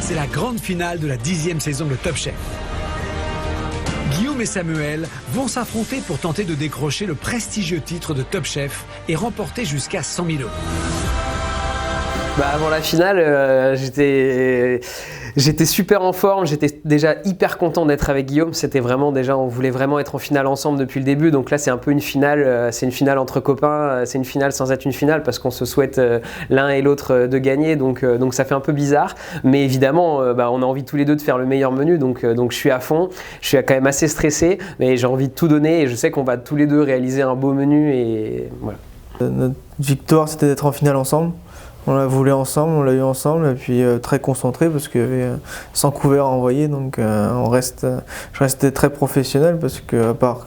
C'est la grande finale de la 10e saison de Top Chef. Guillaume et Samuel vont s'affronter pour tenter de décrocher le prestigieux titre de Top Chef et remporter jusqu'à 100 000 €. Avant la finale, j'étais super en forme, j'étais déjà hyper content d'être avec Guillaume. C'était vraiment déjà, on voulait vraiment être en finale ensemble depuis le début. Donc là, c'est un peu une finale, c'est une finale entre copains, c'est une finale sans être une finale parce qu'on se souhaite l'un et l'autre de gagner. Donc ça fait un peu bizarre. Mais évidemment, on a envie tous les deux de faire le meilleur menu. Donc je suis à fond, je suis quand même assez stressé, mais j'ai envie de tout donner et je sais qu'on va tous les deux réaliser un beau menu et voilà. Notre victoire, c'était d'être en finale ensemble. On l'a voulu ensemble, on l'a eu ensemble, et puis très concentré parce qu'il y avait 100 couverts à envoyer, donc je restais très professionnel parce que à part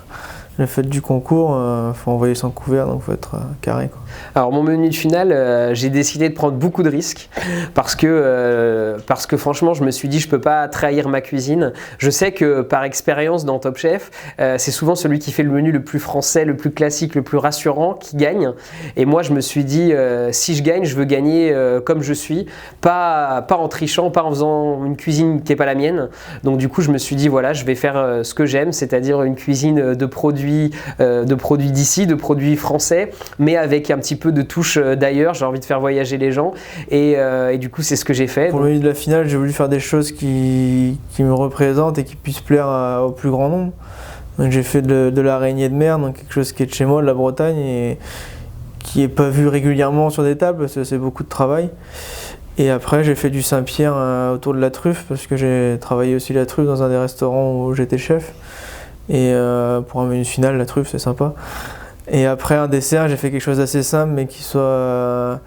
le fait du concours, faut envoyer 100 couverts, donc faut être carré, quoi. Alors mon menu de finale, j'ai décidé de prendre beaucoup de risques parce que franchement je me suis dit je peux pas trahir ma cuisine. Je sais que par expérience dans Top Chef, c'est souvent celui qui fait le menu le plus français, le plus classique, le plus rassurant qui gagne. Et moi je me suis dit si je gagne, je veux gagner comme je suis, pas en trichant, pas en faisant une cuisine qui n'est pas la mienne. Donc du coup je me suis dit voilà, je vais faire ce que j'aime, c'est-à-dire une cuisine de produits d'ici, de produits français, mais avec un petit peu de touche d'ailleurs. J'ai envie de faire voyager les gens et du coup c'est ce que j'ai fait. Pour le menu de la finale, j'ai voulu faire des choses qui me représentent et qui puissent plaire au plus grand nombre. Donc j'ai fait de l'araignée de mer, donc quelque chose qui est de chez moi, de la Bretagne, et qui n'est pas vu régulièrement sur des tables parce que c'est beaucoup de travail. Et après j'ai fait du Saint-Pierre autour de la truffe parce que j'ai travaillé aussi la truffe dans un des restaurants où j'étais chef. Et pour un menu final, la truffe c'est sympa. Et après un dessert, j'ai fait quelque chose d'assez simple mais qui soit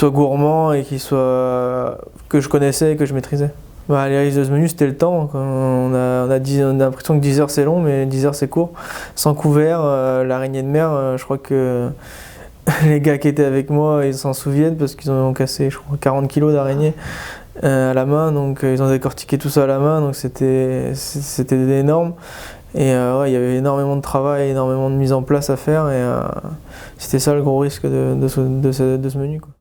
gourmand et que je connaissais et que je maîtrisais. Les risques de ce menu, c'était le temps. On a l'impression que 10 heures c'est long, mais 10 heures c'est court. Sans couvert, l'araignée de mer, je crois que les gars qui étaient avec moi, ils s'en souviennent parce qu'ils ont cassé, je crois, 40 kilos d'araignées à la main. Donc ils ont décortiqué tout ça à la main, donc c'était énorme. Et il y avait énormément de travail, énormément de mise en place à faire, et c'était ça le gros risque de ce menu, quoi.